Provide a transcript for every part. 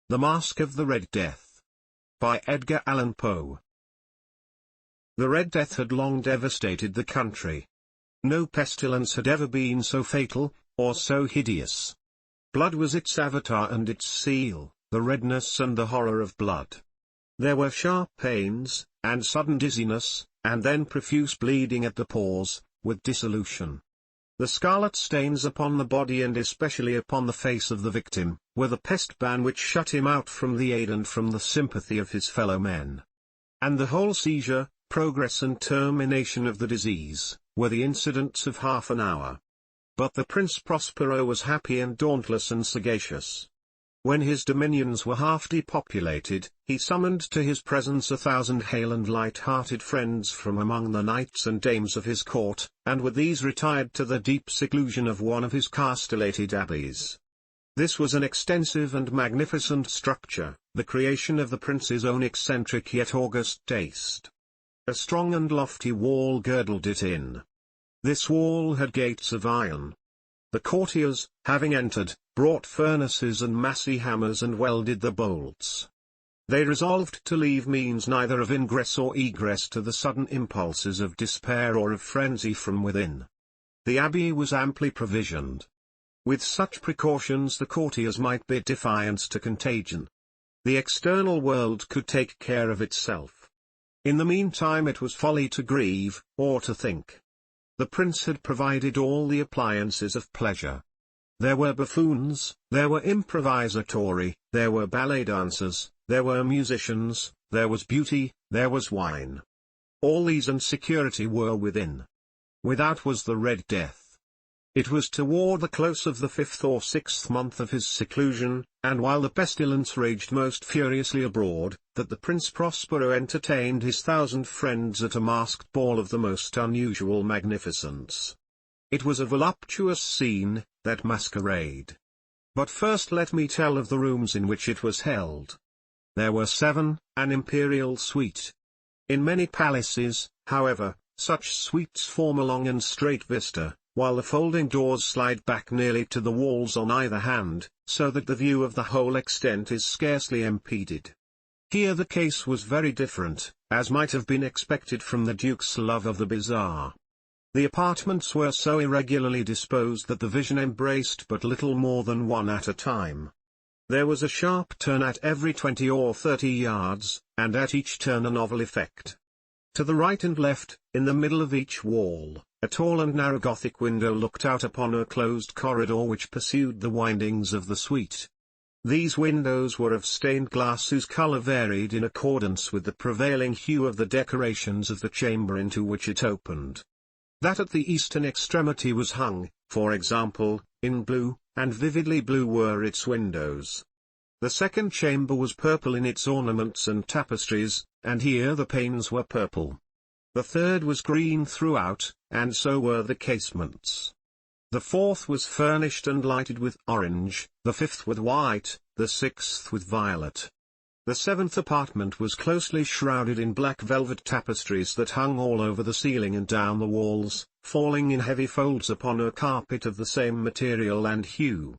The Masque of the Red Death. By Edgar Allen Poe. The Red Death had long devastated the country. No pestilence had ever been so fatal, or so hideous. Blood was its avatar and its seal, the redness and the horror of blood. There were sharp pains, and sudden dizziness, and then profuse bleeding at the pores, with dissolution. The scarlet stains upon the body and especially upon the face of the victim, were the pest ban which shut him out from the aid and from the sympathy of his fellow men. And the whole seizure, progress and termination of the disease, were the incidents of half an hour. But the Prince Prospero was happy and dauntless and sagacious. When his dominions were half depopulated, he summoned to his presence 1,000 hale and light-hearted friends from among the knights and dames of his court, and with these retired to the deep seclusion of one of his castellated abbeys. This was an extensive and magnificent structure, the creation of the prince's own eccentric yet august taste. A strong and lofty wall girdled it in. This wall had gates of iron. The courtiers, having entered, brought furnaces and massy hammers and welded the bolts. They resolved to leave means neither of ingress or egress to the sudden impulses of despair or of frenzy from within. The abbey was amply provisioned. With such precautions the courtiers might bid defiance to contagion. The external world could take care of itself. In the meantime it was folly to grieve, or to think. The prince had provided all the appliances of pleasure. There were buffoons, there were improvisatori, there were ballet dancers, there were musicians, there was beauty, there was wine. All these and security were within. Without was the Red Death. It was toward the close of the 5th or 6th month of his seclusion, and while the pestilence raged most furiously abroad, that the Prince Prospero entertained his 1,000 friends at a masked ball of the most unusual magnificence. It was a voluptuous scene, that masquerade. But first let me tell of the rooms in which it was held. There were 7, an imperial suite. In many palaces, however, such suites form a long and straight vista, while the folding doors slide back nearly to the walls on either hand, so that the view of the whole extent is scarcely impeded. Here the case was very different, as might have been expected from the Duke's love of the bizarre. The apartments were so irregularly disposed that the vision embraced but little more than one at a time. There was a sharp turn at every 20 or 30 yards, and at each turn a novel effect. To the right and left, in the middle of each wall, a tall and narrow Gothic window looked out upon a closed corridor which pursued the windings of the suite. These windows were of stained glass whose color varied in accordance with the prevailing hue of the decorations of the chamber into which it opened. That at the eastern extremity was hung, for example, in blue, and vividly blue were its windows. The second chamber was purple in its ornaments and tapestries, and here the panes were purple. The third was green throughout, and so were the casements. The fourth was furnished and lighted with orange, the fifth with white, the sixth with violet. The 7th apartment was closely shrouded in black velvet tapestries that hung all over the ceiling and down the walls, falling in heavy folds upon a carpet of the same material and hue.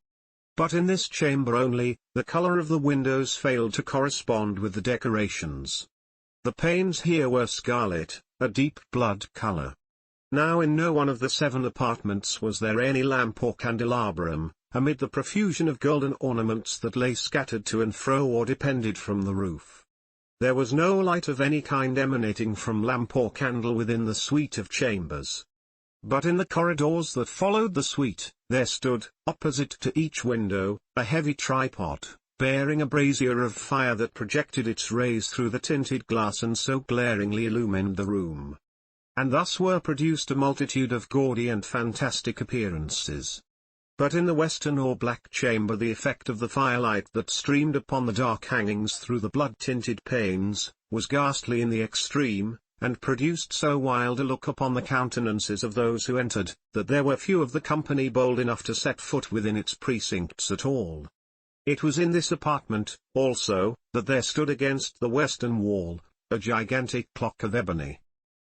But in this chamber only, the color of the windows failed to correspond with the decorations. The panes here were scarlet, a deep blood color. Now in no one of the 7 apartments was there any lamp or candelabrum, amid the profusion of golden ornaments that lay scattered to and fro or depended from the roof. There was no light of any kind emanating from lamp or candle within the suite of chambers. But in the corridors that followed the suite, there stood, opposite to each window, a heavy tripod, bearing a brazier of fire that projected its rays through the tinted glass and so glaringly illumined the room. And thus were produced a multitude of gaudy and fantastic appearances. But in the western or black chamber the effect of the firelight that streamed upon the dark hangings through the blood-tinted panes, was ghastly in the extreme, and produced so wild a look upon the countenances of those who entered, that there were few of the company bold enough to set foot within its precincts at all. It was in this apartment, also, that there stood against the western wall, a gigantic clock of ebony.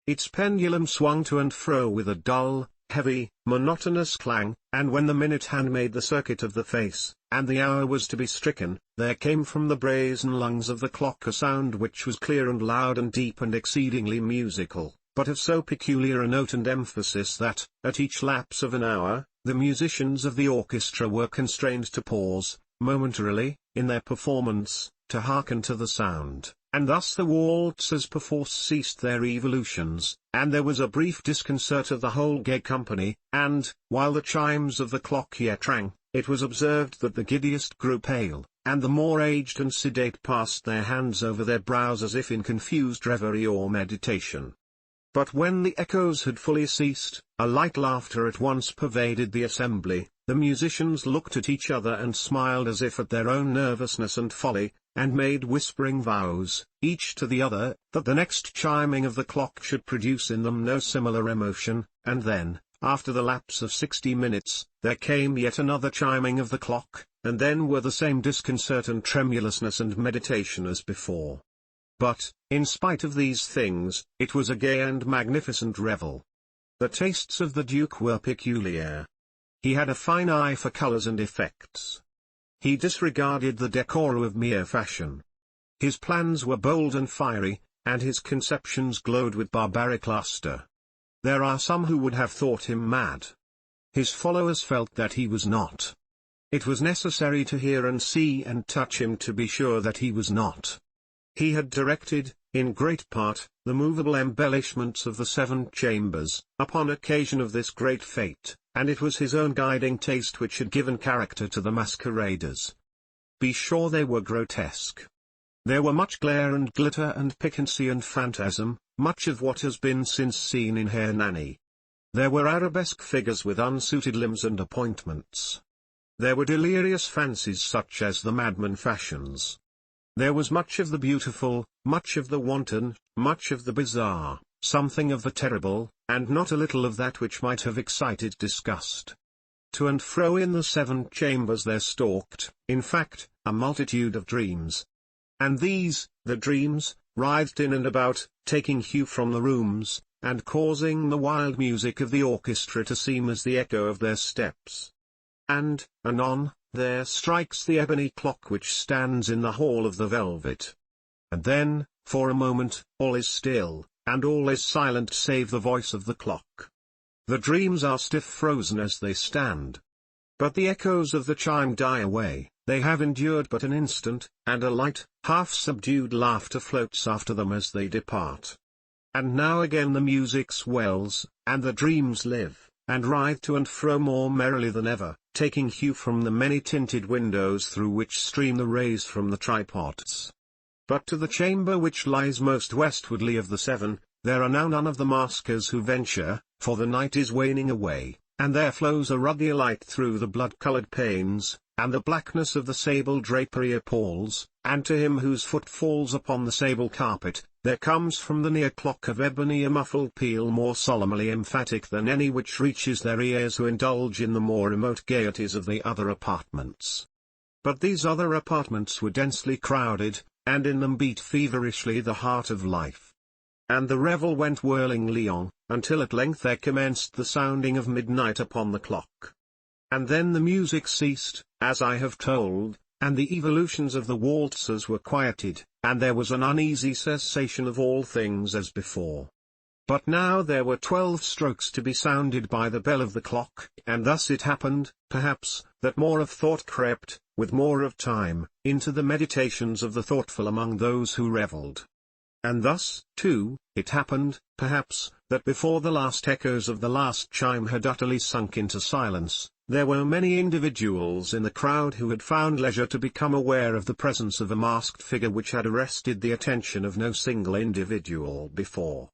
Its pendulum swung to and fro with a dull, heavy, monotonous clang, and when the minute hand made the circuit of the face, and the hour was to be stricken, there came from the brazen lungs of the clock a sound which was clear and loud and deep and exceedingly musical, but of so peculiar a note and emphasis that, at each lapse of an hour, the musicians of the orchestra were constrained to pause, momentarily, in their performance, to hearken to the sound, and thus the waltzers perforce ceased their evolutions, and there was a brief disconcert of the whole gay company, and, while the chimes of the clock yet rang, it was observed that the giddiest grew pale, and the more aged and sedate passed their hands over their brows as if in confused reverie or meditation. But when the echoes had fully ceased, a light laughter at once pervaded the assembly, the musicians looked at each other and smiled as if at their own nervousness and folly, and made whispering vows, each to the other, that the next chiming of the clock should produce in them no similar emotion, and then, after the lapse of 60 minutes, there came yet another chiming of the clock, and then were the same disconcert and tremulousness and meditation as before. But, in spite of these things, it was a gay and magnificent revel. The tastes of the Duke were peculiar. He had a fine eye for colours and effects. He disregarded the decorum of mere fashion. His plans were bold and fiery, and his conceptions glowed with barbaric lustre. There are some who would have thought him mad. His followers felt that he was not. It was necessary to hear and see and touch him to be sure that he was not. He had directed, in great part, the movable embellishments of the 7 chambers, upon occasion of this great fete, and it was his own guiding taste which had given character to the masqueraders. Be sure they were grotesque. There were much glare and glitter and piquancy and phantasm, much of what has been since seen in Hernani. There were arabesque figures with unsuited limbs and appointments. There were delirious fancies such as the madman fashions. There was much of the beautiful, much of the wanton, much of the bizarre, something of the terrible, and not a little of that which might have excited disgust. To and fro in the 7 chambers there stalked, in fact, a multitude of dreams. And these, the dreams, writhed in and about, taking hue from the rooms, and causing the wild music of the orchestra to seem as the echo of their steps. And, anon, there strikes the ebony clock which stands in the hall of the velvet. And then, for a moment, all is still, and all is silent save the voice of the clock. The dreams are stiff frozen as they stand. But the echoes of the chime die away, they have endured but an instant, and a light, half-subdued laughter floats after them as they depart. And now again the music swells, and the dreams live, and writhe to and fro more merrily than ever, taking hue from the many-tinted windows through which stream the rays from the tripods. But to the chamber which lies most westwardly of the 7, there are now none of the maskers who venture, for the night is waning away, and there flows a ruddy light through the blood-coloured panes, and the blackness of the sable drapery appalls, and to him whose foot falls upon the sable carpet, there comes from the near clock of ebony a muffled peal more solemnly emphatic than any which reaches their ears who indulge in the more remote gaieties of the other apartments. But these other apartments were densely crowded, and in them beat feverishly the heart of life. And the revel went whirlingly on, until at length there commenced the sounding of midnight upon the clock. And then the music ceased, as I have told, and the evolutions of the waltzers were quieted, and there was an uneasy cessation of all things as before. But now there were 12 strokes to be sounded by the bell of the clock, and thus it happened, perhaps, that more of thought crept, with more of time, into the meditations of the thoughtful among those who revelled. And thus, too, it happened, perhaps, that before the last echoes of the last chime had utterly sunk into silence, there were many individuals in the crowd who had found leisure to become aware of the presence of a masked figure which had arrested the attention of no single individual before.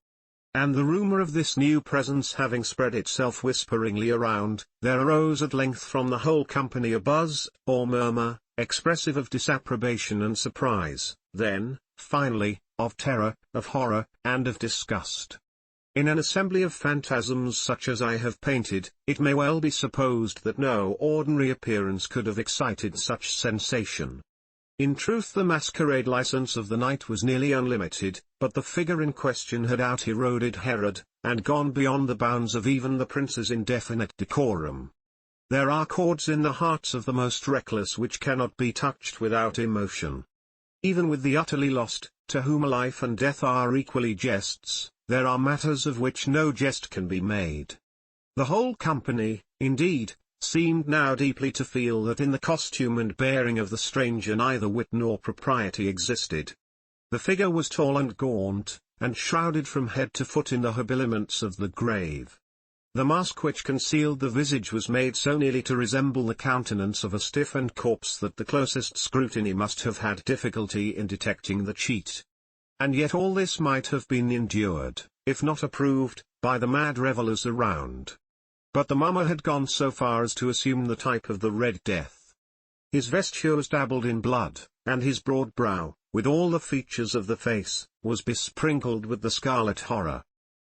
And the rumour of this new presence having spread itself whisperingly around, there arose at length from the whole company a buzz, or murmur, expressive of disapprobation and surprise, then, finally, of terror, of horror, and of disgust. In an assembly of phantasms such as I have painted, it may well be supposed that no ordinary appearance could have excited such sensation. In truth, the masquerade license of the night was nearly unlimited, but the figure in question had out-Heroded Herod, and gone beyond the bounds of even the prince's indefinite decorum. There are chords in the hearts of the most reckless which cannot be touched without emotion. Even with the utterly lost, to whom life and death are equally jests, there are matters of which no jest can be made. The whole company, indeed, seemed now deeply to feel that in the costume and bearing of the stranger neither wit nor propriety existed. The figure was tall and gaunt, and shrouded from head to foot in the habiliments of the grave. The mask which concealed the visage was made so nearly to resemble the countenance of a stiffened corpse that the closest scrutiny must have had difficulty in detecting the cheat. And yet all this might have been endured, if not approved, by the mad revellers around. But the mummer had gone so far as to assume the type of the Red Death. His vesture was dabbled in blood, and his broad brow, with all the features of the face, was besprinkled with the scarlet horror.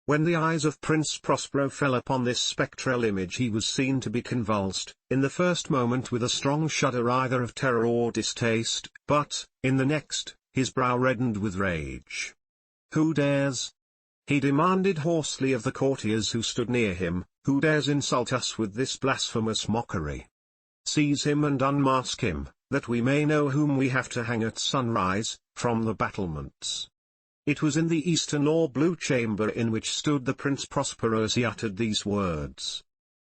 When the eyes of Prince Prospero fell upon this spectral image, he was seen to be convulsed, in the first moment with a strong shudder either of terror or distaste, but, in the next, his brow reddened with rage. "Who dares?" he demanded hoarsely of the courtiers who stood near him, "who dares insult us with this blasphemous mockery? Seize him and unmask him, that we may know whom we have to hang at sunrise, from the battlements." It was in the eastern or blue chamber in which stood the Prince Prospero as he uttered these words.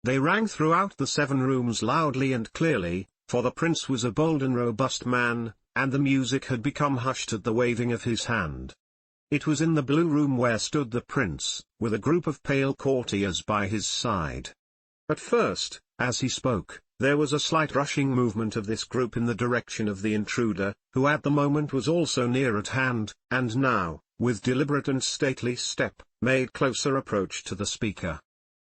They rang throughout the 7 rooms loudly and clearly, for the prince was a bold and robust man, and the music had become hushed at the waving of his hand. It was in the blue room where stood the prince, with a group of pale courtiers by his side. At first, as he spoke, there was a slight rushing movement of this group in the direction of the intruder, who at the moment was also near at hand, and now, with deliberate and stately step, made closer approach to the speaker.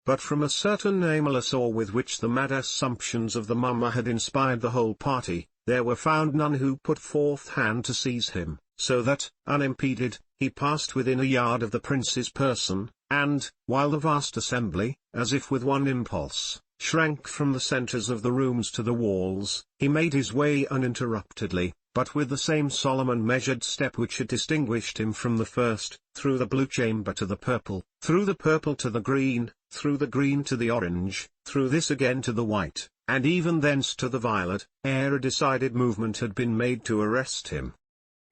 But from a certain aimless awe with which the mad assumptions of the mummer had inspired the whole party, there were found none who put forth hand to seize him, so that, unimpeded, he passed within a yard of the prince's person, and, while the vast assembly, as if with one impulse, shrank from the centres of the rooms to the walls, he made his way uninterruptedly, but with the same solemn and measured step which had distinguished him from the first, through the blue chamber to the purple, through the purple to the green, through the green to the orange, through this again to the white, and even thence to the violet, ere a decided movement had been made to arrest him.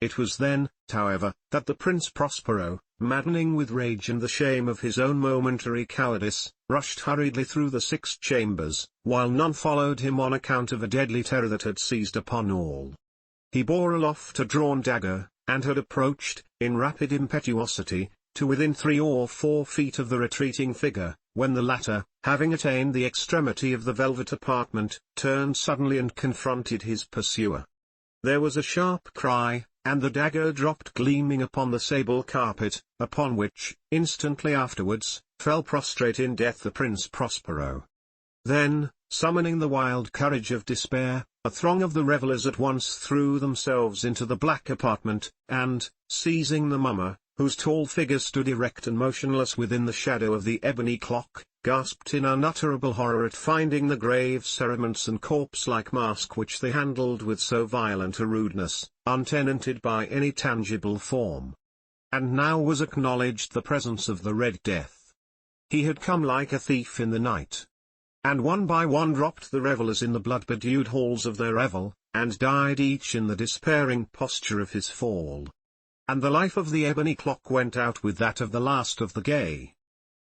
It was then, however, that the Prince Prospero, maddening with rage and the shame of his own momentary cowardice, rushed hurriedly through the 6 chambers, while none followed him on account of a deadly terror that had seized upon all. He bore aloft a drawn dagger, and had approached, in rapid impetuosity, to within 3 or 4 feet of the retreating figure, when the latter, having attained the extremity of the velvet apartment, turned suddenly and confronted his pursuer. There was a sharp cry, and the dagger dropped gleaming upon the sable carpet, upon which, instantly afterwards, fell prostrate in death the Prince Prospero. Then, summoning the wild courage of despair, a throng of the revellers at once threw themselves into the black apartment, and, seizing the mummer, whose tall figure stood erect and motionless within the shadow of the ebony clock, gasped in unutterable horror at finding the grave cerements and corpse-like mask which they handled with so violent a rudeness, untenanted by any tangible form. And now was acknowledged the presence of the Red Death. He had come like a thief in the night. And one by one dropped the revellers in the blood-bedewed halls of their revel, and died each in the despairing posture of his fall. And the life of the ebony clock went out with that of the last of the gay.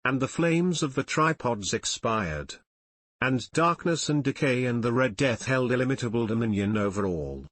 And the flames of the tripods expired. And darkness and decay and the Red Death held illimitable dominion over all.